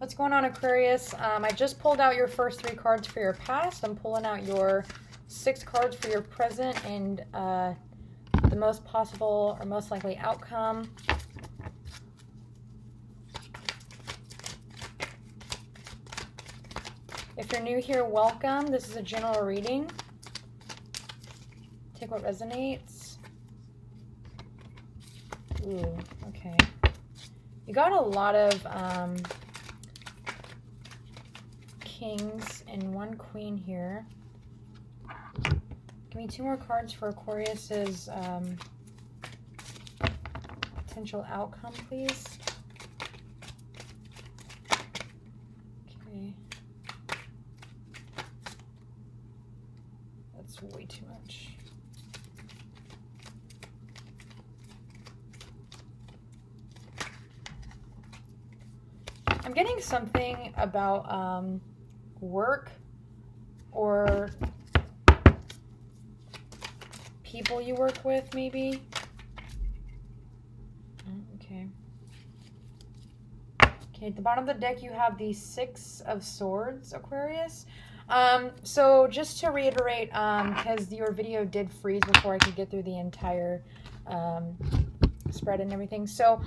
What's going on, Aquarius? I just pulled out your first 3 cards for your past. I'm pulling out your 6 cards for your present and the most possible or most likely outcome. If you're new here, welcome. This is a general reading. Take what resonates. Ooh, okay. You got a lot of kings and 1 queen here. Give me 2 more cards for Aquarius's potential outcome, please. Okay. That's way too much. I'm getting something about work or people you work with, maybe. Okay. Okay, at the bottom of the deck you have the 6 of Swords, Aquarius. So just to reiterate, because your video did freeze before I could get through the entire spread and everything. So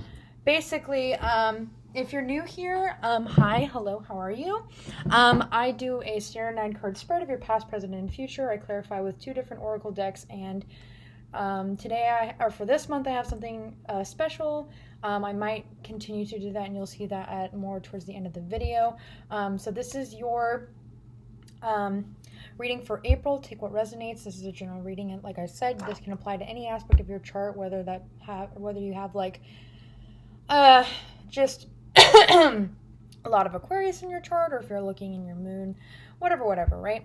basically, if you're new here, hi, hello, how are you? I do a standard 9-card spread of your past, present, and future. I clarify with 2 different oracle decks, and today, or for this month, I have something special. I might continue to do that, and you'll see that at more towards the end of the video. So this is your reading for April. Take what resonates. This is a general reading, and like I said, this can apply to any aspect of your chart, whether you have like just a lot of Aquarius in your chart, or if you're looking in your moon, whatever, right?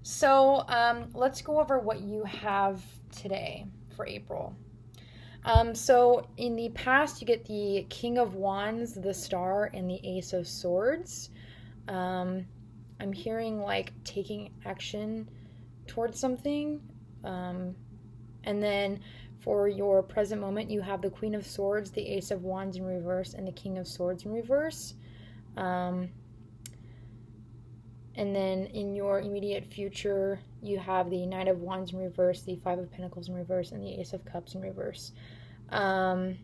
So let's go over what you have today for April. So in the past, you get the King of Wands, the Star, and the Ace of Swords. I'm hearing like taking action towards something. And then for your present moment, you have the Queen of Swords, the Ace of Wands in reverse, and the King of Swords in reverse. And then in your immediate future, you have the Knight of Wands in reverse, the 5 of Pentacles in reverse, and the Ace of Cups in reverse. I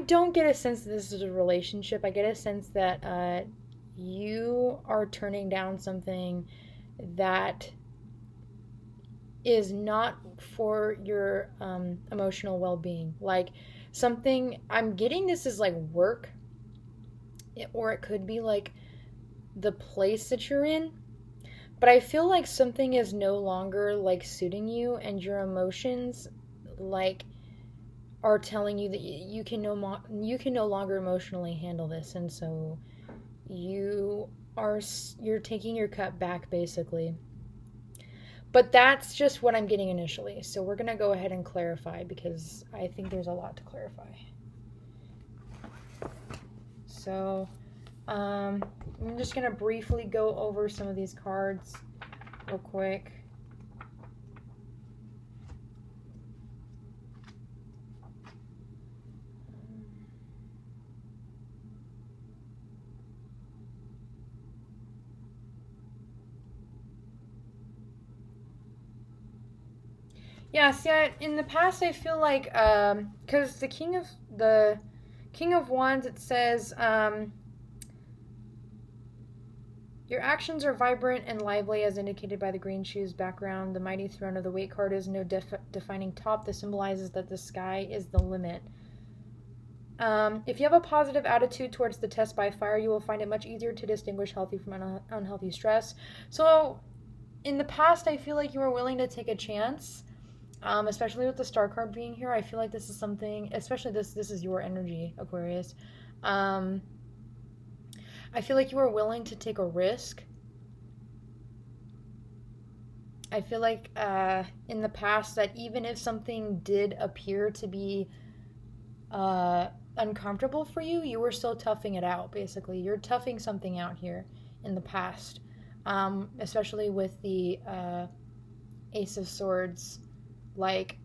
don't get a sense that this is a relationship. I get a sense that you are turning down something that is not for your emotional well-being. Like something, I'm getting this is like work, or it could be like the place that you're in. But I feel like something is no longer like suiting you, and your emotions like are telling you that you can no longer emotionally handle this, and so you're taking your cut back, basically. But that's just what I'm getting initially. So we're going to go ahead and clarify, because I think there's a lot to clarify. So I'm just going to briefly go over some of these cards real quick. Yeah, see, in the past, I feel like, because the King of Wands, it says, your actions are vibrant and lively, as indicated by the green shoes background. The mighty throne of the weight card is no defining top. This symbolizes that the sky is the limit. If you have a positive attitude towards the test by fire, you will find it much easier to distinguish healthy from unhealthy stress. So, in the past, I feel like you were willing to take a chance. Especially with the Star card being here, I feel like this is something, especially this is your energy, Aquarius. I feel like you are willing to take a risk. I feel like in the past that even if something did appear to be uncomfortable for you, you were still toughing it out, basically. You're toughing something out here in the past, especially with the Ace of Swords, like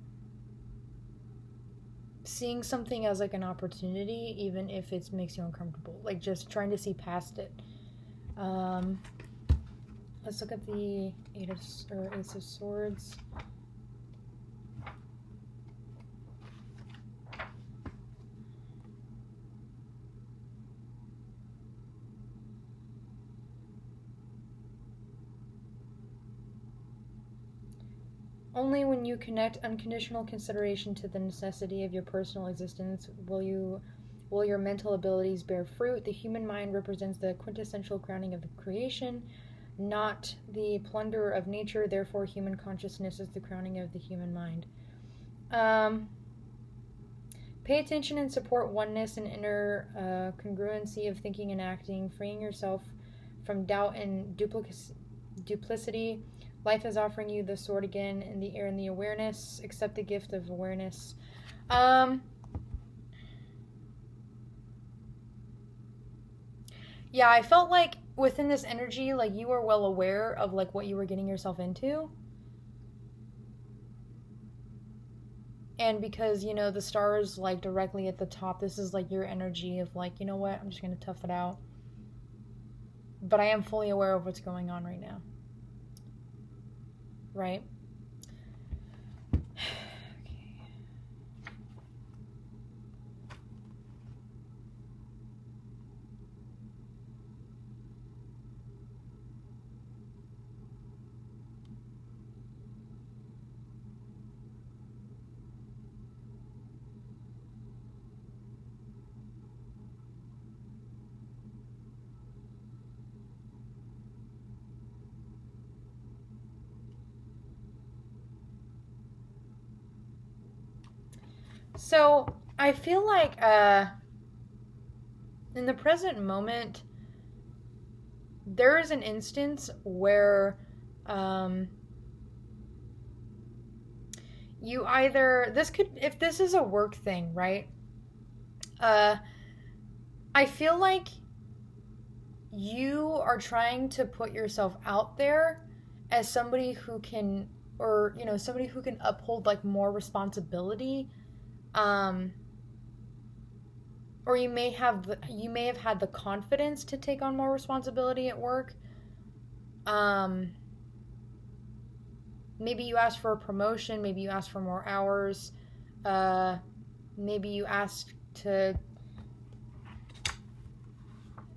seeing something as like an opportunity, even if it makes you uncomfortable. Like just trying to see past it. Let's look at the Ace of Swords. Only when you connect unconditional consideration to the necessity of your personal existence will your mental abilities bear fruit. The human mind represents the quintessential crowning of the creation, not the plunder of nature. Therefore, human consciousness is the crowning of the human mind. Pay attention and support oneness and inner congruency of thinking and acting, freeing yourself from doubt and duplicity. Life is offering you the sword again in the air and the awareness. Accept the gift of awareness. Yeah, I felt like within this energy, like you were well aware of like what you were getting yourself into. And because, you know, the stars like directly at the top, this is like your energy of like, you know what, I'm just going to tough it out. But I am fully aware of what's going on right now. Right? So I feel like in the present moment, there is an instance where you either, if this is a work thing, right? I feel like you are trying to put yourself out there as somebody who can, or, you know, somebody who can uphold like more responsibility. Or you may have had the confidence to take on more responsibility at work. Maybe you asked for a promotion, maybe you asked for more hours, maybe you asked to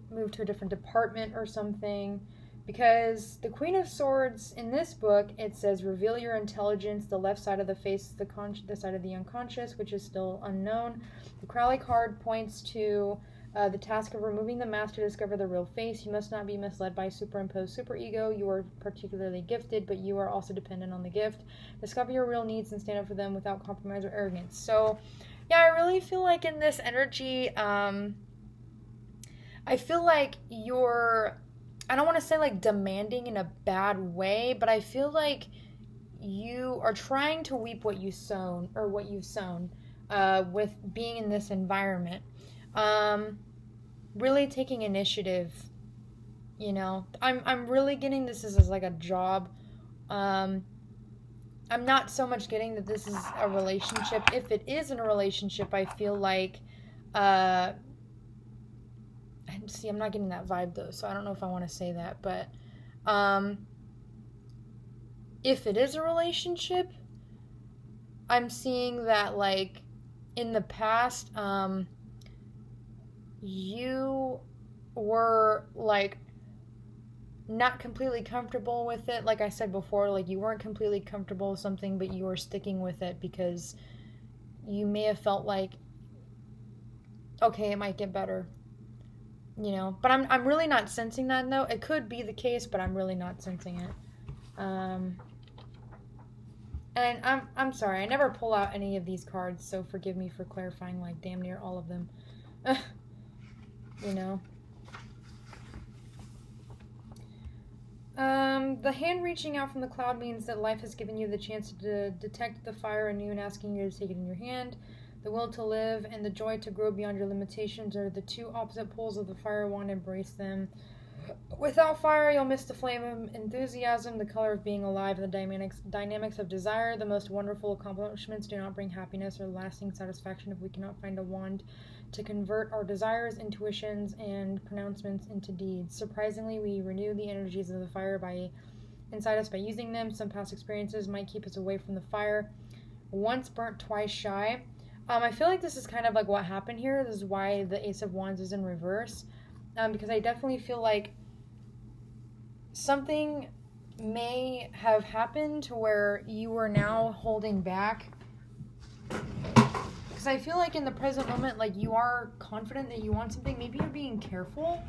move to a different department or something. Because the Queen of Swords in this book, it says, reveal your intelligence. The left side of the face is the side of the unconscious, which is still unknown. The Crowley card points to the task of removing the mask to discover the real face. You must not be misled by superimposed superego. You are particularly gifted, but you are also dependent on the gift. Discover your real needs and stand up for them without compromise or arrogance. So, yeah, I really feel like in this energy, I feel like you're, I don't want to say like demanding in a bad way, but I feel like you are trying to reap what you've sown with being in this environment. Really taking initiative, you know. I'm really getting this as like a job. I'm not so much getting that this is a relationship. If it is in a relationship, I feel like see, I'm not getting that vibe though, so I don't know if I want to say that, but if it is a relationship, I'm seeing that like in the past, you were like not completely comfortable with it. Like I said before, like you weren't completely comfortable with something, but you were sticking with it because you may have felt like, okay, it might get better. You know, but I'm really not sensing that though. It could be the case, but I'm really not sensing it. And I'm sorry, I never pull out any of these cards, so forgive me for clarifying like damn near all of them. You know. The hand reaching out from the cloud means that life has given you the chance to detect the fire anew and asking you to take it in your hand. The will to live and the joy to grow beyond your limitations are the two opposite poles of the fire wand. Embrace them. Without fire, you'll miss the flame of enthusiasm, the color of being alive, and the dynamics of desire. The most wonderful accomplishments do not bring happiness or lasting satisfaction if we cannot find a wand to convert our desires, intuitions, and pronouncements into deeds. Surprisingly, we renew the energies of the fire inside us by using them. Some past experiences might keep us away from the fire. Once burnt, twice shy. I feel like this is kind of like what happened here. This is why the Ace of Wands is in reverse. Because I definitely feel like something may have happened to where you are now holding back. Because I feel like in the present moment, like, you are confident that you want something. Maybe you're being careful.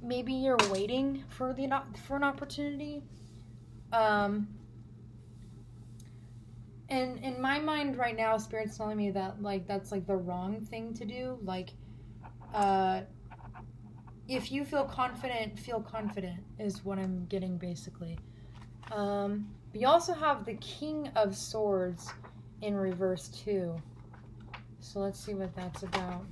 Maybe you're waiting for an opportunity. And in my mind right now, Spirit's telling me that, like, that's, like, the wrong thing to do. Like, if you feel confident is what I'm getting, basically. We also have the King of Swords in reverse, too. So let's see what that's about.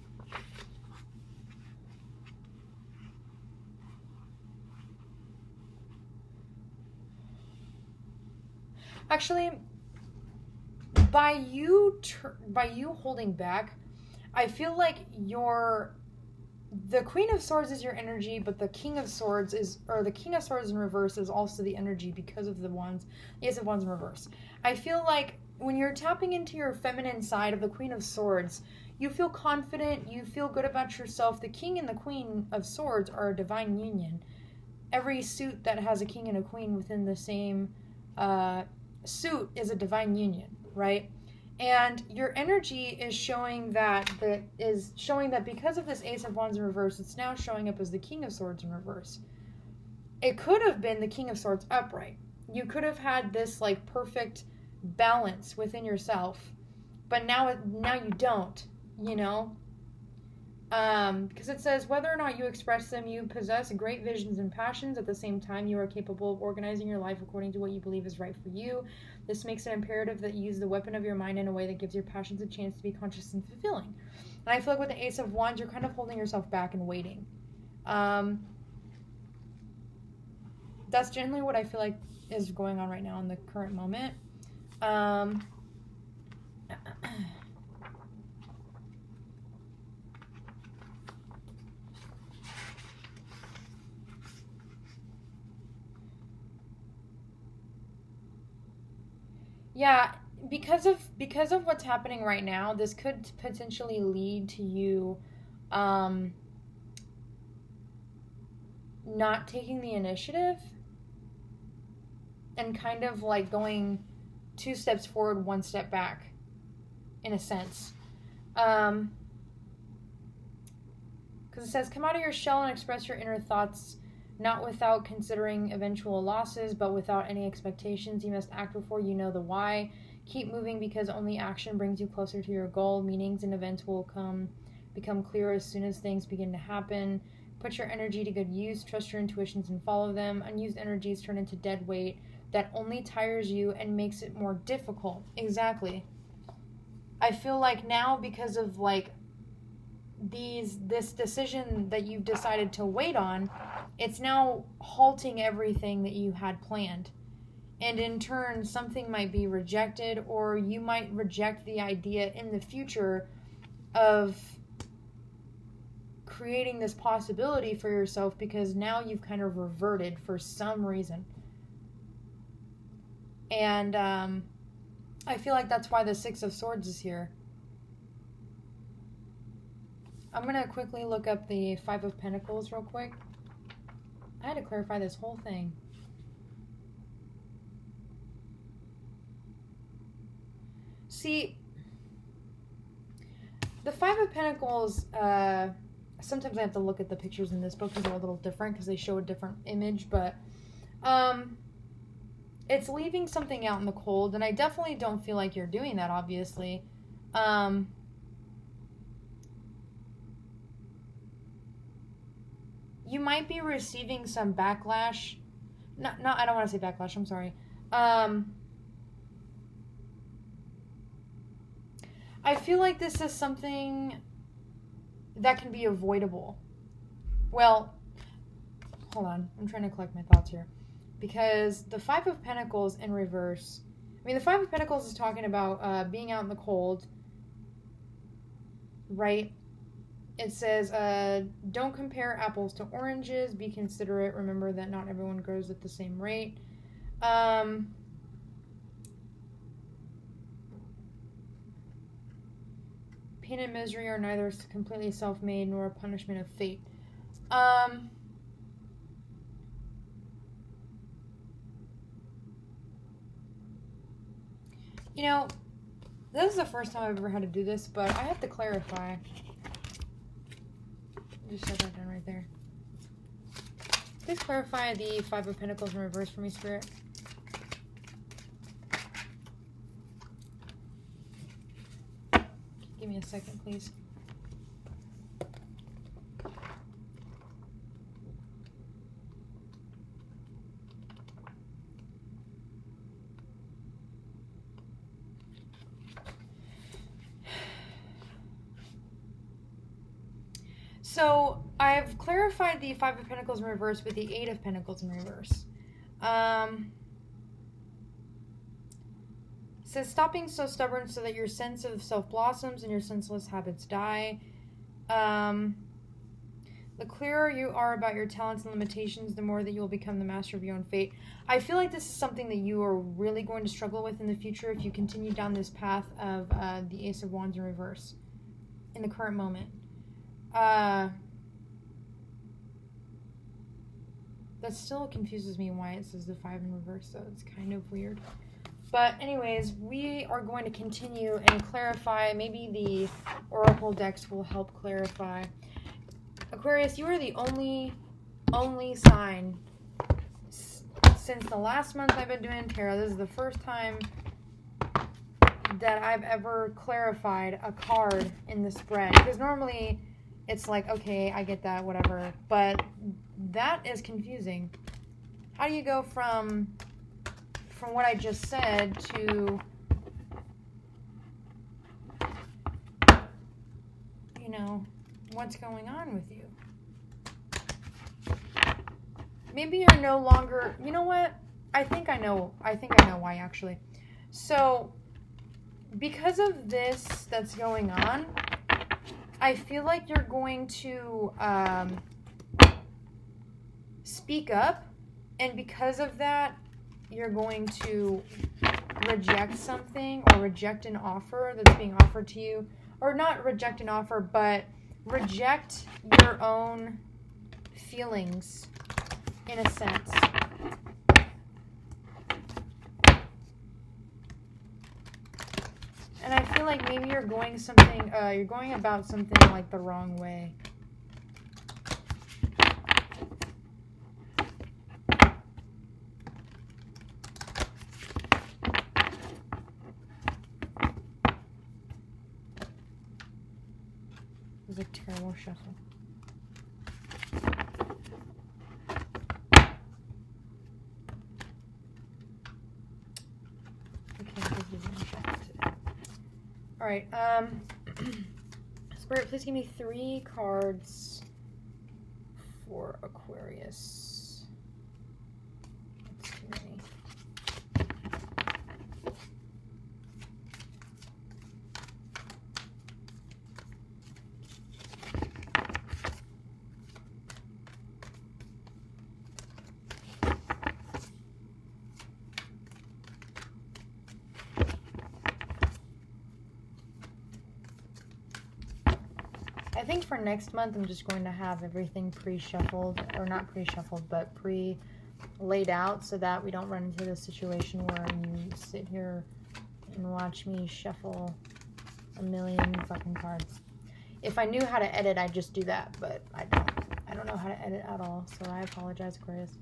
Actually, by you holding back, I feel like the Queen of Swords is your energy, but the King of Swords the King of Swords in reverse is also the energy because of the Ace of Wands in reverse. I feel like when you're tapping into your feminine side of the Queen of Swords, you feel confident, you feel good about yourself. The King and the Queen of Swords are a divine union. Every suit that has a King and a Queen within the same suit is a divine union, right? And your energy is showing that because of this Ace of Wands in reverse, it's now showing up as the King of Swords in reverse. It could have been the King of Swords upright. You could have had this, like, perfect balance within yourself, but now you don't, you know? Because it says, whether or not you express them, you possess great visions and passions. At the same time, you are capable of organizing your life according to what you believe is right for you. This makes it imperative that you use the weapon of your mind in a way that gives your passions a chance to be conscious and fulfilling. And I feel like with the Ace of Wands, you're kind of holding yourself back and waiting. That's generally what I feel like is going on right now in the current moment. Yeah, because of what's happening right now, this could potentially lead to you not taking the initiative and kind of like going 2 steps forward, 1 step back, in a sense. Because it says, come out of your shell and express your inner thoughts, not without considering eventual losses, but without any expectations. You must act before you know the why. Keep moving, because only action brings you closer to your goal. Meanings and events will become clearer as soon as things begin to happen. Put your energy to good use. Trust your intuitions and follow them. Unused energies turn into dead weight that only tires you and makes it more difficult. Exactly. I feel like now, because of like this decision that you've decided to wait on, it's now halting everything that you had planned. And in turn, something might be rejected, or you might reject the idea in the future of creating this possibility for yourself, because now you've kind of reverted for some reason. And I feel like that's why the Six of Swords is here. I'm going to quickly look up the Five of Pentacles real quick. I had to clarify this whole thing. See, the Five of Pentacles, sometimes I have to look at the pictures in this book because they're a little different because they show a different image, but it's leaving something out in the cold, and I definitely don't feel like you're doing that, obviously. You might be receiving some backlash. No, I don't want to say backlash, I'm sorry. I feel like this is something that can be avoidable. Well, hold on. I'm trying to collect my thoughts here. Because the Five of Pentacles in reverse... I mean, the Five of Pentacles is talking about being out in the cold, right? It says, don't compare apples to oranges. Be considerate. Remember that not everyone grows at the same rate. Pain and misery are neither completely self-made nor a punishment of fate. You know, this is the first time I've ever had to do this, but I have to clarify. Just set that down right there. Please clarify the Five of Pentacles in reverse for me, Spirit. Give me a second, please. So, I've clarified the Five of Pentacles in reverse with the Eight of Pentacles in reverse. Says, stop being so stubborn so that your sense of self blossoms and your senseless habits die. The clearer you are about your talents and limitations, the more that you will become the master of your own fate. I feel like this is something that you are really going to struggle with in the future if you continue down this path of the Ace of Wands in reverse in the current moment. That still confuses me why it says the Five in reverse, so it's kind of weird. But anyways, we are going to continue and clarify. Maybe the Oracle decks will help clarify. Aquarius, you are the only sign since the last month I've been doing tarot. This is the first time that I've ever clarified a card in the spread. Because normally it's like, okay, I get that, whatever. But that is confusing. How do you go from what I just said to, you know, what's going on with you? Maybe you're no longer, you know what? I think I know why, actually. So, because of this that's going on, I feel like you're going to speak up, and because of that, you're going to reject something or reject an offer that's being offered to you. Or not reject an offer, but reject your own feelings, in a sense. And I feel like maybe you're going about something like the wrong way. It was a terrible shuffle. Alright, Spirit, please give me 3 cards for Aquarius. That's too many. I think for next month, I'm just going to have everything pre-shuffled, or not pre-shuffled, but pre-laid out, so that we don't run into this situation where you sit here and watch me shuffle a million fucking cards. If I knew how to edit, I'd just do that, but I don't. I don't know how to edit at all, so I apologize, Aquarius.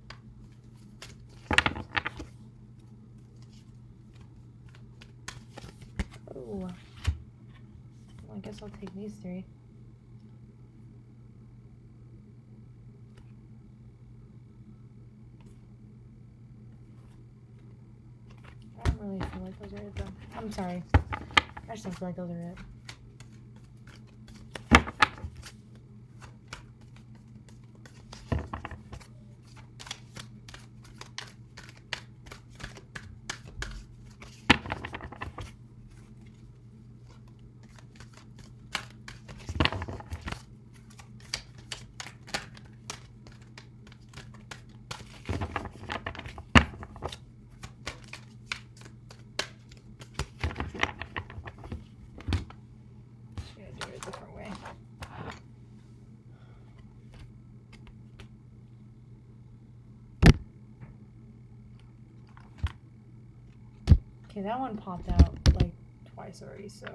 Oh. Well, I guess I'll take these 3. I don't really feel like those are it, though. I'm sorry. I just don't feel like those are it. Okay, that one popped out like twice already, so.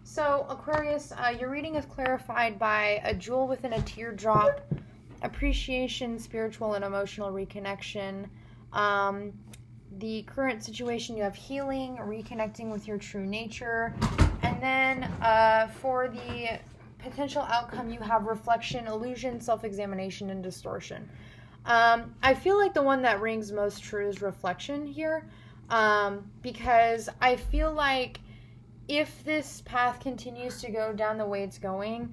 So, Aquarius, your reading is clarified by a jewel within a teardrop, appreciation, spiritual and emotional reconnection. The current situation, you have healing, reconnecting with your true nature. And then for the potential outcome, you have reflection, illusion, self-examination, and distortion. I feel like the one that rings most true is reflection here, because I feel like if this path continues to go down the way it's going,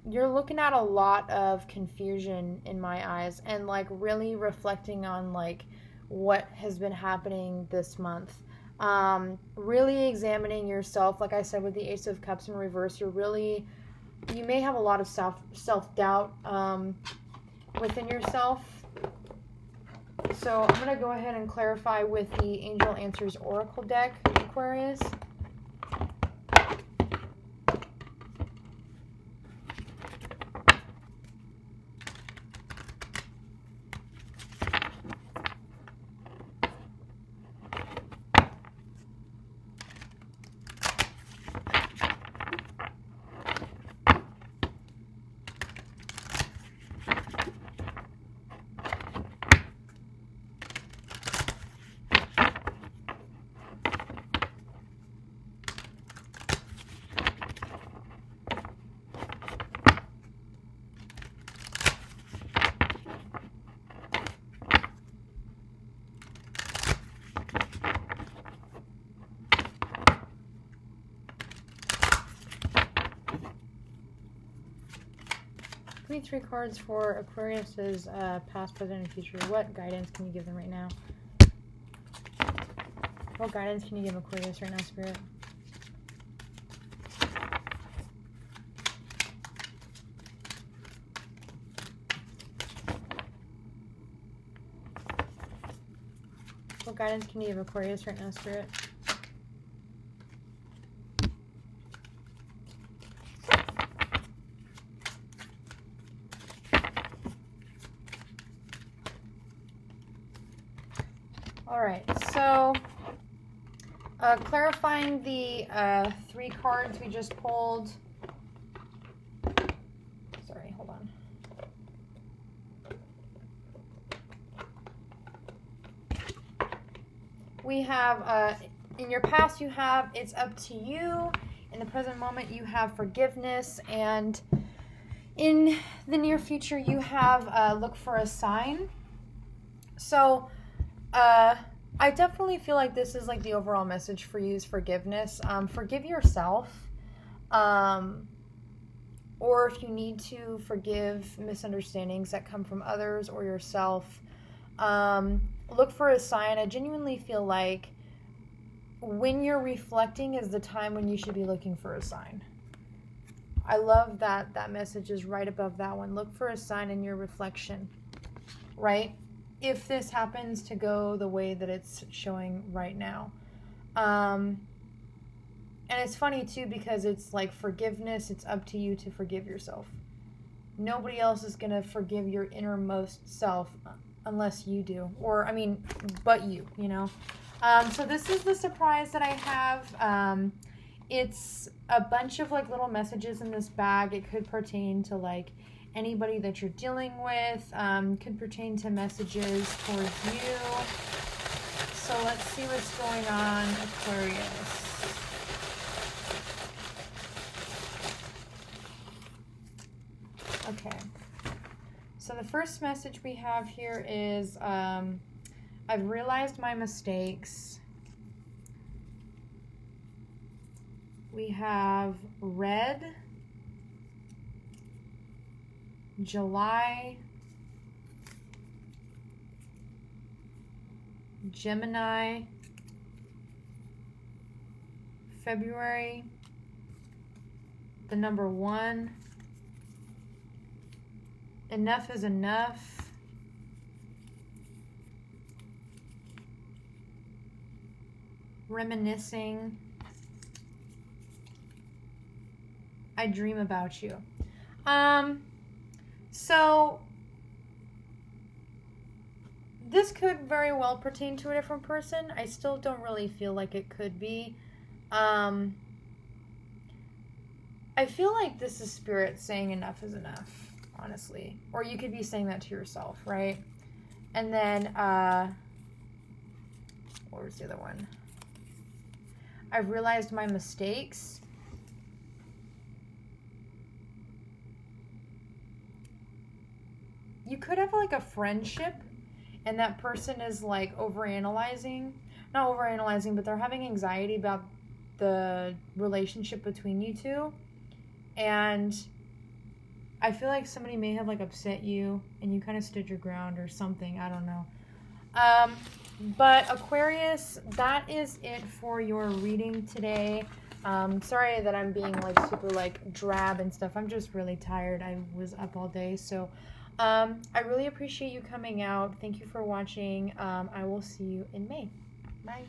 you're looking at a lot of confusion in my eyes, and like really reflecting on like what has been happening this month. Really examining yourself. Like I said, with the Ace of Cups in reverse, you may have a lot of self-doubt within yourself. So I'm going to go ahead and clarify with the Angel Answers Oracle deck, Aquarius. Give me 3 cards for Aquarius's past, present, and future. What guidance can you give them right now? What guidance can you give Aquarius right now, Spirit? What guidance can you give Aquarius right now, Spirit? All right, so clarifying the 3 cards we just pulled. Sorry, hold on. We have, in your past, you have it's up to you. In the present moment, you have forgiveness. And in the near future, you have look for a sign. So, I definitely feel like this is like the overall message for you is forgiveness. Forgive yourself. Or if you need to, forgive misunderstandings that come from others or yourself. Look for a sign. I genuinely feel like when you're reflecting is the time when you should be looking for a sign. I love that that message is right above that one. Look for a sign in your reflection, right? If this happens to go the way that it's showing right now. And it's funny too, because it's like forgiveness. It's up to you to forgive yourself. Nobody else is going to forgive your innermost self unless you do, or I mean, but you know. So this is the surprise that I have. It's a bunch of like little messages in this bag. It could pertain to like anybody that you're dealing with. Could pertain to messages towards you. So let's see what's going on, Aquarius. Okay. So the first message we have here is, I've realized my mistakes. We have red. July, Gemini, February, the number 1, enough is enough, reminiscing, I dream about you. So this could very well pertain to a different person. I still don't really feel like it could be. I feel like this is spirit saying enough is enough, honestly. Or you could be saying that to yourself, right? And then, what was the other one? I've realized my mistakes. You could have like a friendship and that person is like overanalyzing. Not overanalyzing, but they're having anxiety about the relationship between you two. And I feel like somebody may have like upset you and you kind of stood your ground or something. I don't know. But Aquarius, that is it for your reading today. Sorry that I'm being like super like drab and stuff. I'm just really tired. I was up all day. So I really appreciate you coming out. Thank you for watching. I will see you in May. Bye.